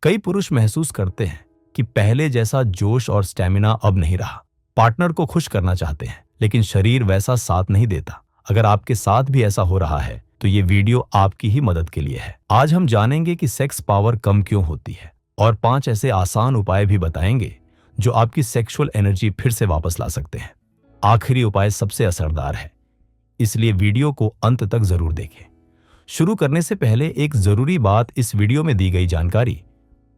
कई पुरुष महसूस करते हैं कि पहले जैसा जोश और स्टेमिना अब नहीं रहा। पार्टनर को खुश करना चाहते हैं, लेकिन शरीर वैसा साथ नहीं देता। अगर आपके साथ भी ऐसा हो रहा है तो ये वीडियो आपकी ही मदद के लिए है। आज हम जानेंगे कि सेक्स पावर कम क्यों होती है और 5 ऐसे आसान उपाय भी बताएंगे जो आपकी सेक्सुअल एनर्जी फिर से वापस ला सकते हैं। आखिरी उपाय सबसे असरदार है, इसलिए वीडियो को अंत तक जरूर देखें। शुरू करने से पहले एक जरूरी बात, इस वीडियो में दी गई जानकारी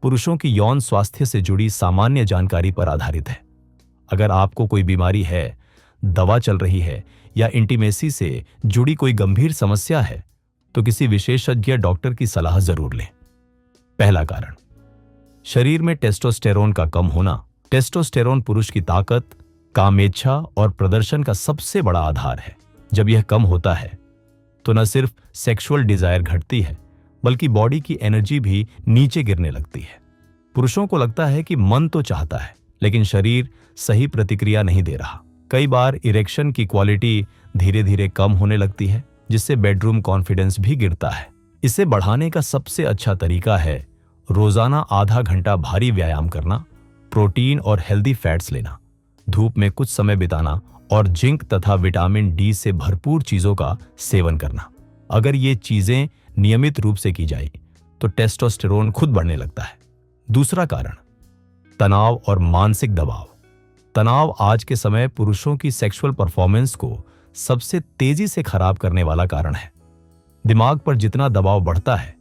पुरुषों की यौन स्वास्थ्य से जुड़ी सामान्य जानकारी पर आधारित है। अगर आपको कोई बीमारी है, दवा चल रही है या इंटीमेसी से जुड़ी कोई गंभीर समस्या है तो किसी विशेषज्ञ डॉक्टर की सलाह जरूर लें। पहला कारण, शरीर में टेस्टोस्टेरोन का कम होना। टेस्टोस्टेरोन पुरुष की ताकत, कामेच्छा और प्रदर्शन का सबसे बड़ा आधार है। जब यह कम होता है तो न सिर्फ सेक्सुअल डिजायर घटती है, बल्कि बॉडी की एनर्जी भी नीचे गिरने लगती है। पुरुषों को लगता है कि मन तो चाहता है, लेकिन शरीर सही प्रतिक्रिया नहीं दे रहा। कई बार इरेक्शन की क्वालिटी धीरे धीरे कम होने लगती है, जिससे बेडरूम कॉन्फिडेंस भी गिरता है। इसे बढ़ाने का सबसे अच्छा तरीका है रोजाना आधा घंटा भारी व्यायाम करना, प्रोटीन और हेल्दी फैट्स लेना, धूप में कुछ समय बिताना और जिंक तथा विटामिन डी से भरपूर चीजों का सेवन करना। अगर ये चीजें नियमित रूप से की जाए तो टेस्टोस्टेरोन खुद बढ़ने लगता है। दूसरा कारण, तनाव और मानसिक दबाव। तनाव आज के समय पुरुषों की सेक्सुअल परफॉर्मेंस को सबसे तेजी से खराब करने वाला कारण है। दिमाग पर जितना दबाव बढ़ता है,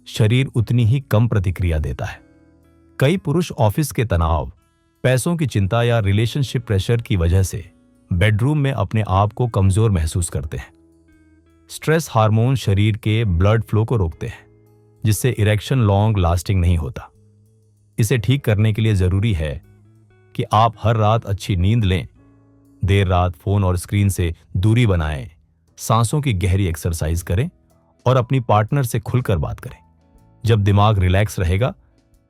शरीर उतनी ही कम प्रतिक्रिया देता है। कई पुरुष ऑफिस के तनाव, पैसों की चिंता या रिलेशनशिप प्रेशर की वजह से बेडरूम में अपने आप को कमजोर महसूस करते हैं। स्ट्रेस हार्मोन शरीर के ब्लड फ्लो को रोकते हैं, जिससे इरेक्शन लॉन्ग लास्टिंग नहीं होता। इसे ठीक करने के लिए जरूरी है कि आप हर रात अच्छी नींद लें, देर रात फोन और स्क्रीन से दूरी बनाएं, सांसों की गहरी एक्सरसाइज करें और अपनी पार्टनर से खुलकर बात करें। जब दिमाग रिलैक्स रहेगा,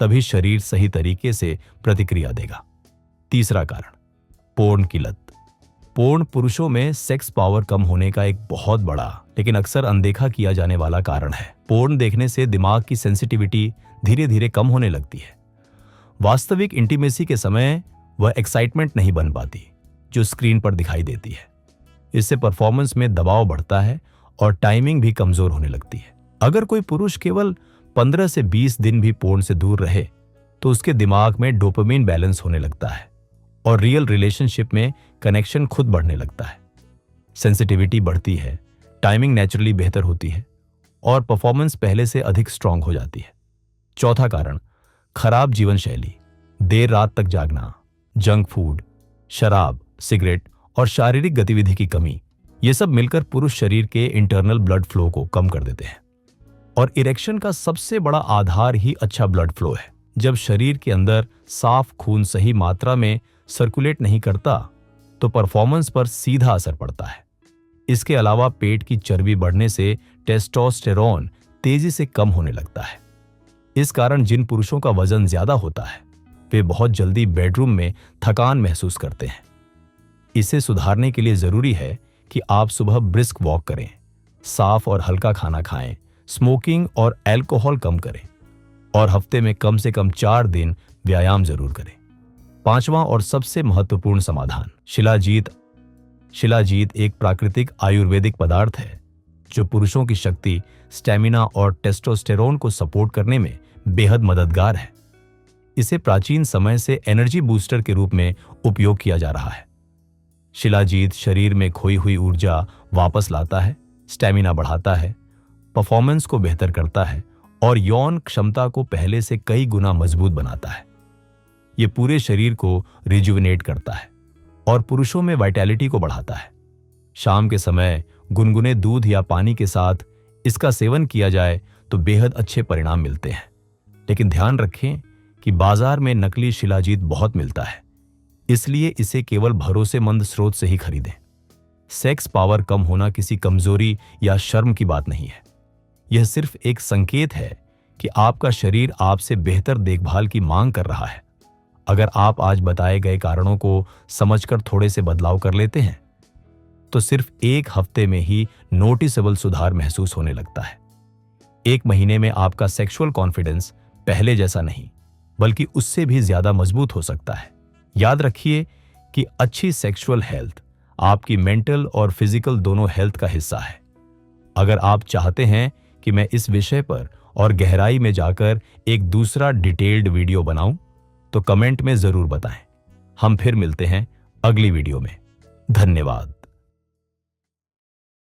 तभी शरीर सही तरीके से प्रतिक्रिया देगा। तीसरा कारण, पोर्न की लत। पोर्न पुरुषों में सेक्स पावर कम होने का एक बहुत बड़ा लेकिन अक्सर अनदेखा किया जाने वाला कारण है। पोर्न देखने से दिमाग की सेंसिटिविटी धीरे धीरे कम होने लगती है। वास्तविक इंटीमेसी के समय वह एक्साइटमेंट नहीं बन पाती जो स्क्रीन पर दिखाई देती है। इससे परफॉर्मेंस में दबाव बढ़ता है और टाइमिंग भी कमजोर होने लगती है। अगर कोई पुरुष केवल 15 से 20 दिन भी पोर्न से दूर रहे तो उसके दिमाग में डोपामिन बैलेंस होने लगता है और रियल रिलेशनशिप में कनेक्शन खुद बढ़ने लगता है। सेंसिटिविटी बढ़ती है, टाइमिंग नेचुरली बेहतर होती है और परफॉर्मेंस पहले से अधिक स्ट्रांग हो जाती है। चौथा कारण, खराब जीवन शैली। देर रात तक जागना, जंक फूड, शराब, सिगरेट और शारीरिक गतिविधि की कमी, ये सब मिलकर पुरुष शरीर के इंटरनल ब्लड फ्लो को कम कर देते हैं। और इरेक्शन का सबसे बड़ा आधार ही अच्छा ब्लड फ्लो है। जब शरीर के अंदर साफ खून सही मात्रा में सर्कुलेट नहीं करता तो परफॉर्मेंस पर सीधा असर पड़ता है। इसके अलावा पेट की चर्बी बढ़ने से टेस्टोस्टेरोन तेजी से कम होने लगता है। इस कारण जिन पुरुषों का वजन ज्यादा होता है वे बहुत जल्दी बेडरूम में थकान महसूस करते हैं। इसे सुधारने के लिए जरूरी है कि आप सुबह ब्रिस्क वॉक करें, साफ और हल्का खाना खाएं, स्मोकिंग और अल्कोहल कम करें और हफ्ते में कम से कम 4 दिन व्यायाम जरूर करें। पांचवां और सबसे महत्वपूर्ण समाधान, शिलाजीत। शिलाजीत एक प्राकृतिक आयुर्वेदिक पदार्थ है जो पुरुषों की शक्ति, स्टेमिना और टेस्टोस्टेरोन को सपोर्ट करने में बेहद मददगार है। इसे प्राचीन समय से एनर्जी बूस्टर के रूप में उपयोग किया जा रहा है। शिलाजीत शरीर में खोई हुई ऊर्जा वापस लाता है, स्टेमिना बढ़ाता है, परफॉर्मेंस को बेहतर करता है और यौन क्षमता को पहले से कई गुना मजबूत बनाता है। यह पूरे शरीर को रिजुविनेट करता है और पुरुषों में वाइटैलिटी को बढ़ाता है। शाम के समय गुनगुने दूध या पानी के साथ इसका सेवन किया जाए तो बेहद अच्छे परिणाम मिलते हैं। लेकिन ध्यान रखें कि बाजार में नकली शिलाजीत बहुत मिलता है, इसलिए इसे केवल भरोसेमंद स्रोत से ही खरीदें। सेक्स पावर कम होना किसी कमजोरी या शर्म की बात नहीं है। यह सिर्फ एक संकेत है कि आपका शरीर आपसे बेहतर देखभाल की मांग कर रहा है। अगर आप आज बताए गए कारणों को समझकर थोड़े से बदलाव कर लेते हैं तो सिर्फ 1 हफ्ते में ही नोटिसेबल सुधार महसूस होने लगता है। 1 महीने में आपका सेक्सुअल कॉन्फिडेंस पहले जैसा नहीं, बल्कि उससे भी ज्यादा मजबूत हो सकता है। याद रखिए कि अच्छी सेक्सुअल हेल्थ आपकी मेंटल और फिजिकल दोनों हेल्थ का हिस्सा है। अगर आप चाहते हैं कि मैं इस विषय पर और गहराई में जाकर एक दूसरा डिटेल्ड वीडियो बनाऊं, तो कमेंट में जरूर बताएं। हम फिर मिलते हैं अगली वीडियो में। धन्यवाद।